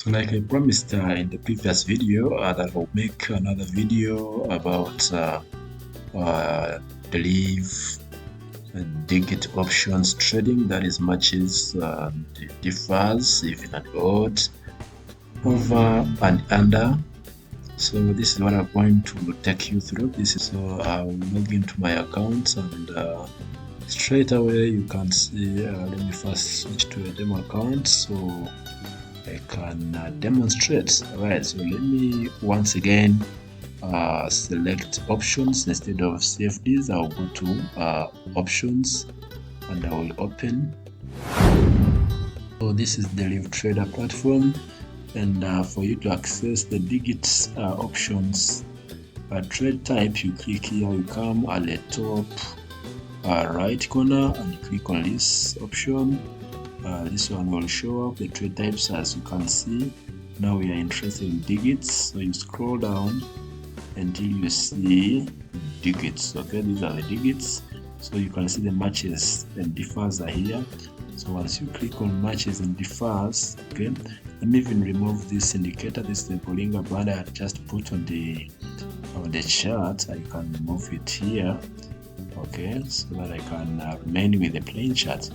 So like I promised in the previous video that I'll make another video about Deriv digit options trading, that is matches, differs, even and odd, over and under. So this is what I'm going to take you through. So I'll log into my account and straight away you can see, let me first switch to a demo account so I can demonstrate. Alright, so let me once again select options instead of CFDs. I'll go to options and I will open. So this is the Deriv Trader platform, and for you to access the digit options trade type, you click here, you come at the top right corner and you click on this option. This one will show up the trade types as you can see. Now we are interested in digits, so you scroll down until you see digits. Okay, these are the digits, so you can see the matches and differs are here. So once you click on matches and differs, okay, let me even remove this indicator. This is the Bollinger Band I had just put on the chart. I can remove it here, okay, so that I can remain with the plain chart.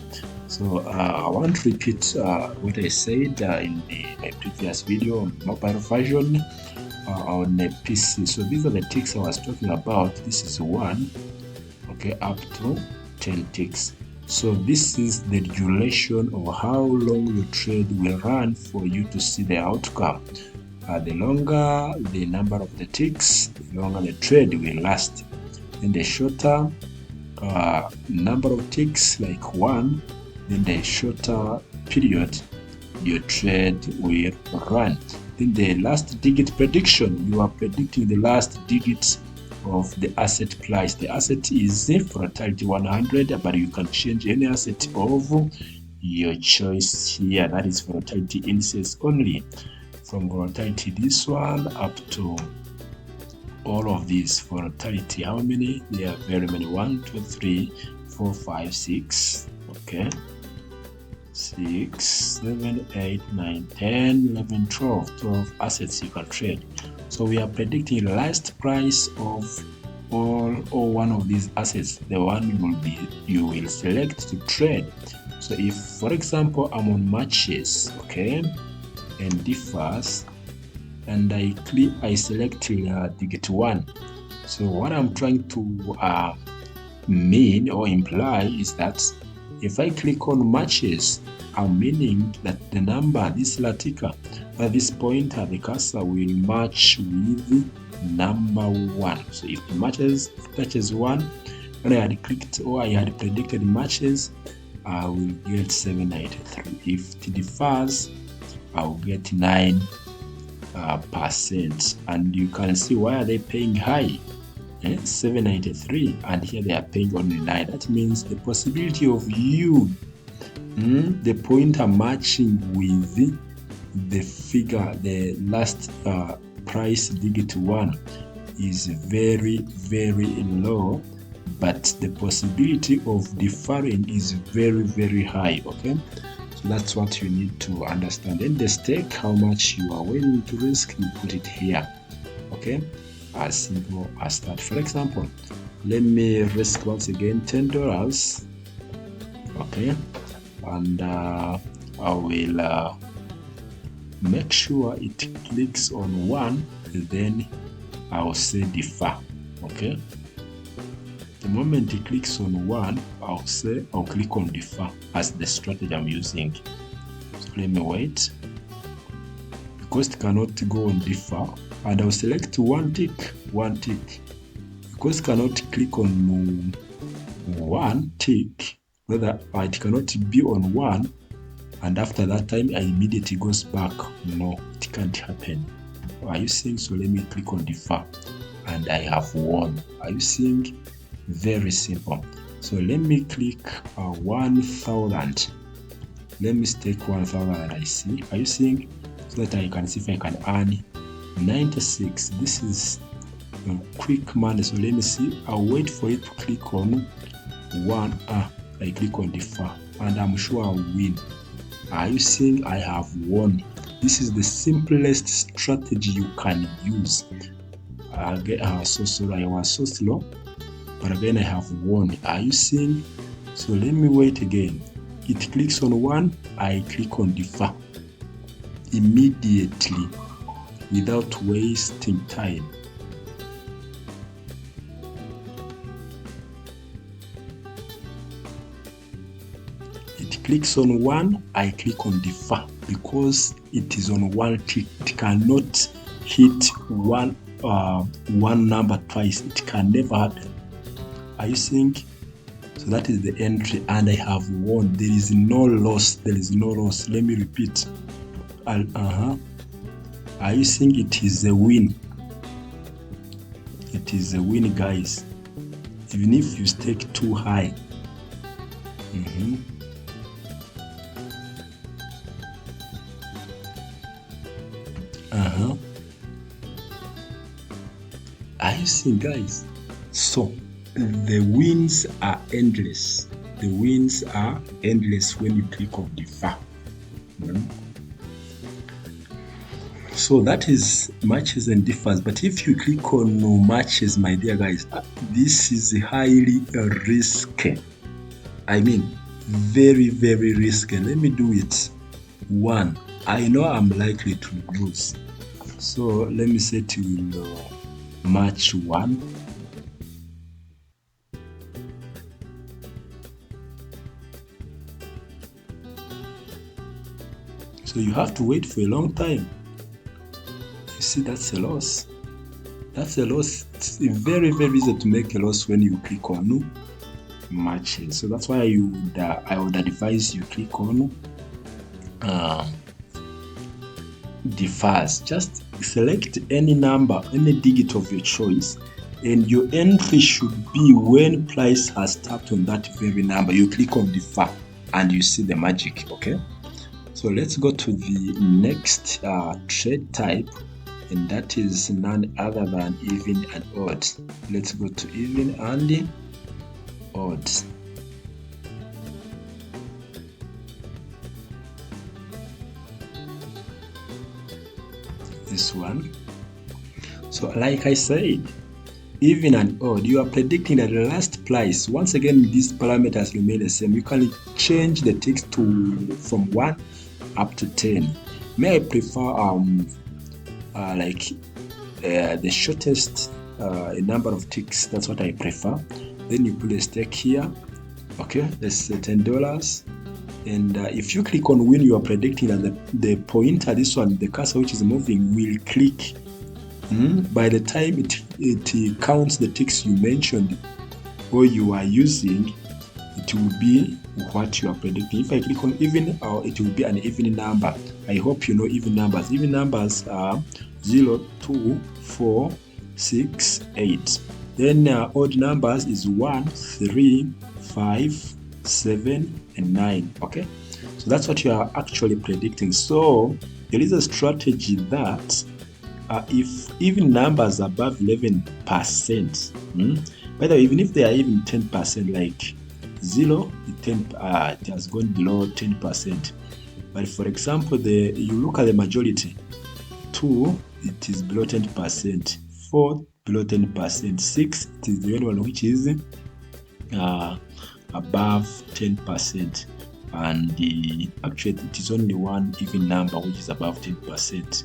So I want to repeat what I said in my previous video on mobile version on a PC. So these are the ticks I was talking about. This is 1, okay, up to 10 ticks. So this is the duration of how long your trade will run for you to see the outcome. The longer the number of the ticks, the longer the trade will last. And the shorter number of ticks, like 1, then the shorter period your trade will run. Then the last digit prediction, you are predicting the last digit of the asset price. The asset is volatility 100, but you can change any asset of your choice here. That is volatility indices only. From volatility this one up to all of these volatility. How many? There are very many. 1, 2, 3, 4, 5, 6. Okay. 6, 7, 8, 9, 10, 11, 12 assets you can trade. So we are predicting the last price of all or one of these assets, the one you will select to trade. So if, for example, I'm on matches, okay, and differs, and I select digit 1. So what I'm trying to mean or imply is that if I click on matches, I'm meaning that the number, this ticker, this pointer, the cursor will match with number 1. So if the matches touches 1, when I had clicked or I had predicted matches, I will get 793. If it differs, I will get 9%. And you can see, why are they paying high? 793, and here they are paying only 9. That means the possibility of you the pointer matching with the figure, the last price digit 1, is very, very low, but the possibility of differing is very, very high. Okay, so that's what you need to understand. And the stake, how much you are willing to risk, you put it here. Okay, as simple as that. For example, let me risk once again $10. Okay, and I will make sure it clicks on 1, then I'll say defer. Okay, the moment it clicks on 1, I'll click on defer as the strategy I'm using. So let me wait, because it cannot go on defer, and I'll select one tick, because it cannot click on 1 tick, whether it cannot be on 1 and after that time I immediately goes back. No, it can't happen. Are you seeing? So let me click on defer and I have won. Are you seeing? Very simple. So let me click 1,000. Let me stake 1,000 and I see. Are you seeing? So that I can see if I can earn 96. This is quick money. So let me see. I'll wait for it to click on 1. I click on defer and I'm sure I'll win. Are you seeing? I have won This is the simplest strategy you can use. So sorry, I was so slow, but again I have won. Are you seeing? So let me wait again. It clicks on 1, I click on defer immediately without wasting time. It clicks on 1, I click on defer because it is on 1 tick. It cannot hit one number twice. It can never happen. Are you seeing? So that is the entry, and I have won. There is no loss. There is no loss. Let me repeat. Are you seeing? It is a win. It is a win, guys. Even if you stake too high. Are you seeing, guys? So the wins are endless. The wins are endless when you click on defer. So that is matches and differs. But if you click on no matches, my dear guys, this is highly risky. I mean, very, very risky. Let me do it. 1. I know I'm likely to lose. So let me say to match 1. So you have to wait for a long time. You see, that's a loss. That's a loss. It's very, very easy to make a loss when you click on no matches. So that's why I would advise you click on differs. Just select any number, any digit of your choice, and your entry should be when price has tapped on that very number. You click on defer and you see the magic. Okay, so let's go to the next trade type, and that is none other than even and odd. Let's go to even and odd. This one. So like I said, even and odd, you are predicting that the last price, once again these parameters remain the same. You can change the ticks from 1 up to 10. May I prefer the shortest number of ticks? That's what I prefer. Then you put a stake here. Okay, let's say $10. And if you click on win, you are predicting that the pointer, this one, the cursor which is moving, will click. By the time it counts the ticks you mentioned or you are using, it will be what you are predicting. If I click on even, it will be an even number. I hope you know even numbers. Even numbers are 0, 2, 4, 6, 8. Then odd numbers is 1, 3, 5, 7, and 9. Okay, so that's what you are actually predicting. So there is a strategy that if even numbers above 11%, by the way, even if they are even 10%, like 0, it has gone below 10%. But for example, you look at the majority. 2, it is below 10%. 4, below 10%. 6, it is the only one which is above 10%. And actually, it is only one even number which is above 10%.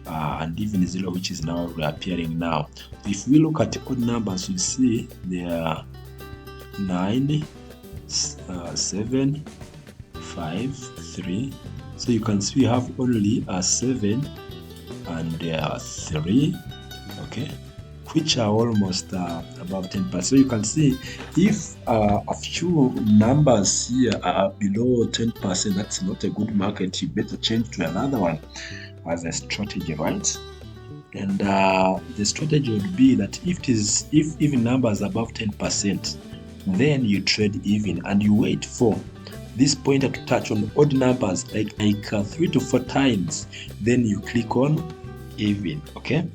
And even 0, which is now reappearing now. If we look at odd numbers, you see there are 9, 7, 5, 3. So you can see we have only 7 and 3, okay, which are almost above 10%. So you can see if a few numbers here are below 10%, that's not a good market. You better change to another one as a strategy, right? And the strategy would be that if even numbers above 10%, then you trade even and you wait for this pointer to touch on odd numbers like 3 to 4 times, then you click on even. Okay,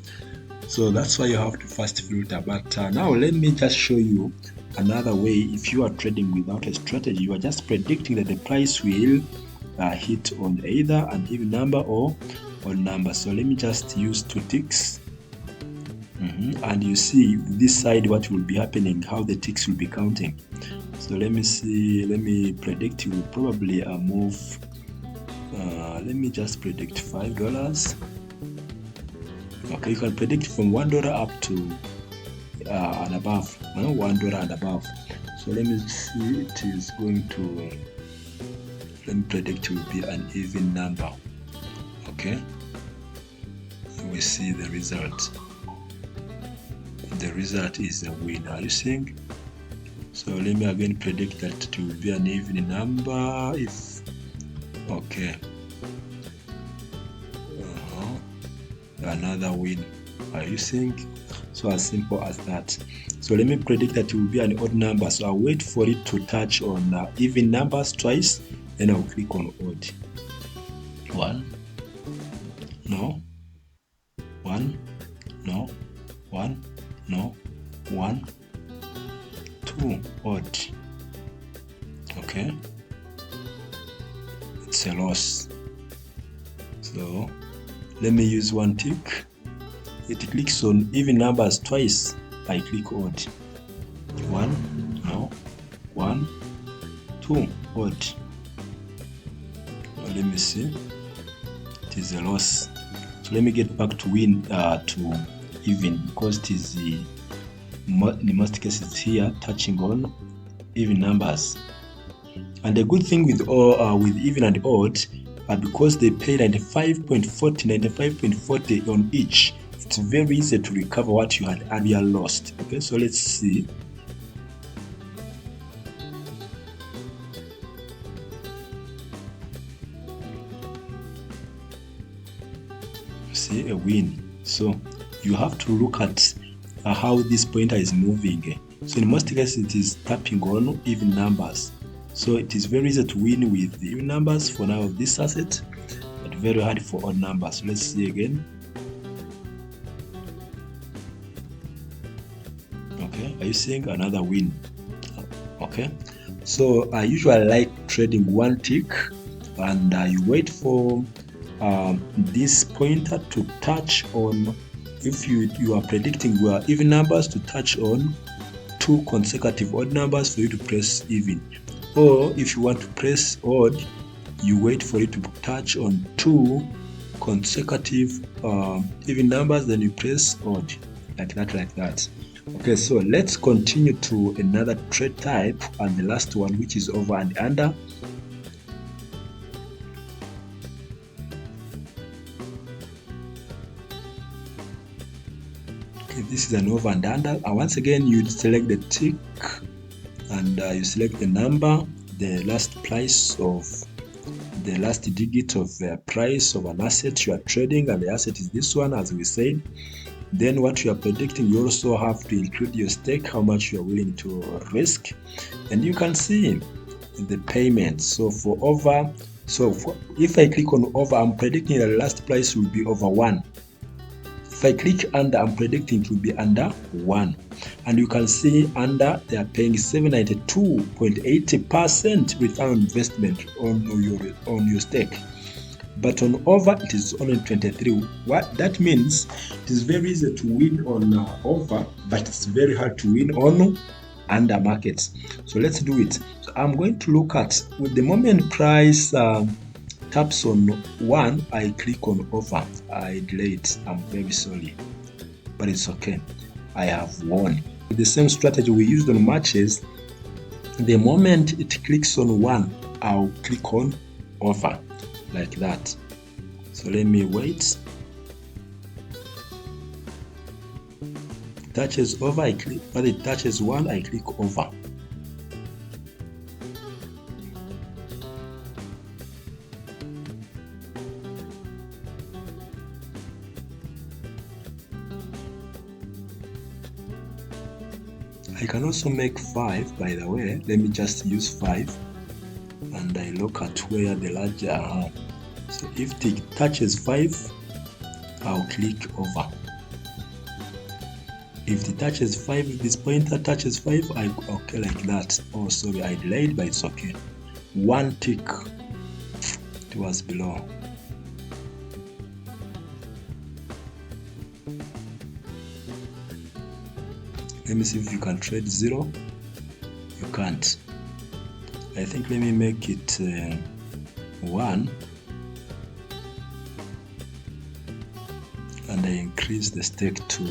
so that's why you have to first filter. But now let me just show you another way. If you are trading without a strategy, you are just predicting that the price will hit on either an even number or odd number. So let me just use 2 ticks. And you see this side what will be happening, how the ticks will be counting. So let me see, let me predict you will probably move, let me just predict $5. Okay, you can predict from $1 up to and above, $1 and above. So let me see, it is going to, let me predict it will be an even number. Okay, we see the result. The result is a win. Are you seeing? So let me again predict that it will be an even number. If okay, another win. Are you seeing? So as simple as that. So let me predict that it will be an odd number. So I'll wait for it to touch on even numbers twice, then I'll click on odd. 1, no, 1, no, 1, no, 1, 2, odd. Okay, it's a loss. So let me use 1 tick. It clicks on even numbers twice. I click odd. 1, no, 1, 2, odd. Let me see. It is a loss. So let me get back to win to even, because it is in most cases here touching on even numbers. And the good thing with even and odd, because they pay 95.40 on each, it's very easy to recover what you had earlier lost. Okay, so let's see. See a win. So you have to look at how this pointer is moving. So in most cases it is tapping on even numbers. So it is very easy to win with even numbers for now this asset, but very hard for odd numbers. So let's see again. Okay, are you seeing another win? Okay, so I usually like trading 1 tick, and you wait for this pointer to touch on, if you are predicting even numbers, to touch on 2 consecutive odd numbers for you to press even. Or if you want to press odd, you wait for it to touch on 2 consecutive even numbers, then you press odd, like that. Okay, so let's continue to another trade type, and the last one, which is over and under. Okay, this is an over and under. Once again, you select the tick, and you select the number, the last price of the last digit of the price of an asset you are trading, and the asset is this one, as we said. Then what you are predicting, you also have to include your stake, how much you are willing to risk, and you can see the payment. So for over, if I click on over, I'm predicting that the last price will be over 1. If I click under, I'm predicting it will be under 1. And you can see under, they are paying 792.80% return on investment on your stake. But on over, it is only 23. What that means, it is very easy to win on over, but it's very hard to win on under markets. So let's do it. So I'm going to look at, with the moment price taps on 1, I click on over. I delay it. I'm very sorry, but it's okay. I have won. With the same strategy we used on matches, the moment it clicks on 1, I'll click on over, like that. So let me wait. Touches over, I click. When it touches 1, I click over. I can also make 5, by the way. Let me just use 5, and I look at where the larger. So if it touches 5, I'll click over. If it touches 5, if this pointer touches 5, okay, like that. Oh, sorry, I delayed, but it's okay. 1 tick. was below. Let me see if you can trade 0. You can't. I think let me make it 1, and I increase the stake to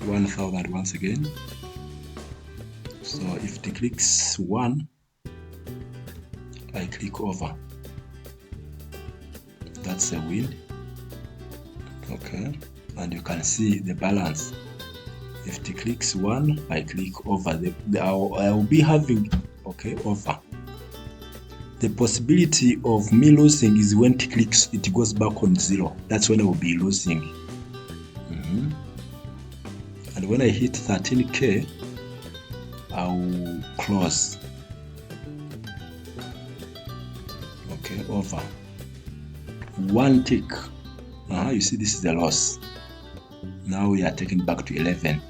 1,000 once again. So if it clicks 1, I click over. That's a win. Okay, and you can see the balance. If it clicks 1, I click over. I'll be having, okay, over. The possibility of me losing is when it clicks, it goes back on 0. That's when I will be losing. And when I hit 13K, I'll close. Okay, over. 1 tick. You see, this is a loss. Now we are taking back to 11.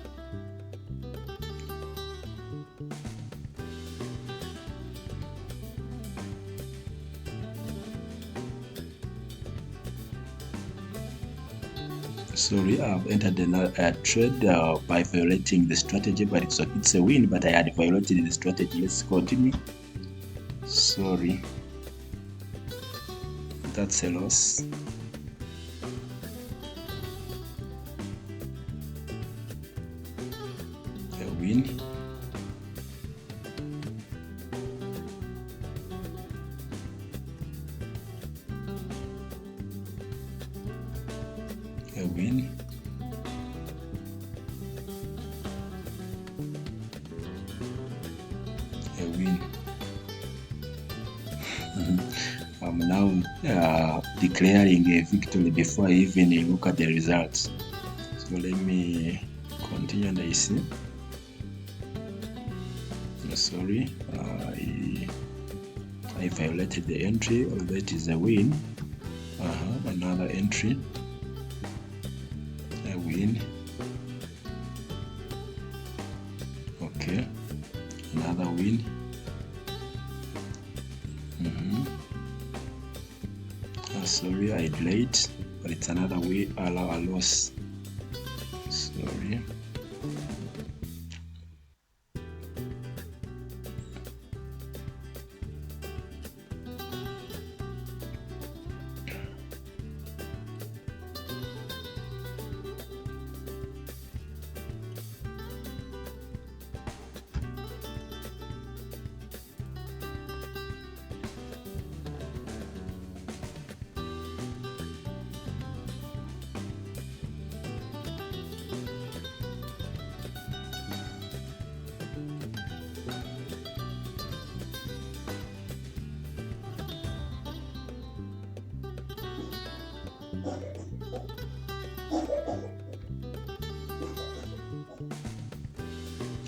Sorry, I've entered a trade by violating the strategy, but it's a win, but I had violated the strategy. Let's continue. Sorry, that's a loss. A win. A win. A win. I'm now declaring a victory before I even look at the results. So let me continue, and I see. Sorry, I violated the entry, although it is a win. Another entry. A win. Okay, another win. Sorry, I delayed, but it's another way. Allow a loss. Sorry.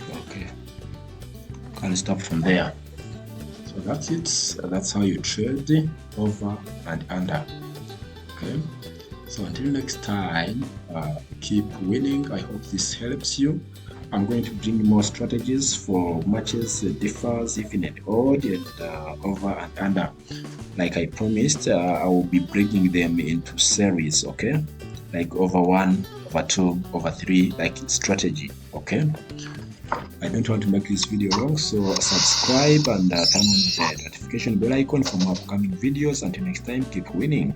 Okay, can stop from there. So that's it. That's how you trade over and under. Okay, so until next time, keep winning. I hope this helps you. I'm going to bring more strategies for matches, differs, even and odd, and over and under. Like I promised, I will be breaking them into series, okay? Like over 1, over 2, over 3, like strategy, okay? I don't want to make this video long, so subscribe and turn on the notification bell icon for more upcoming videos. Until next time, keep winning.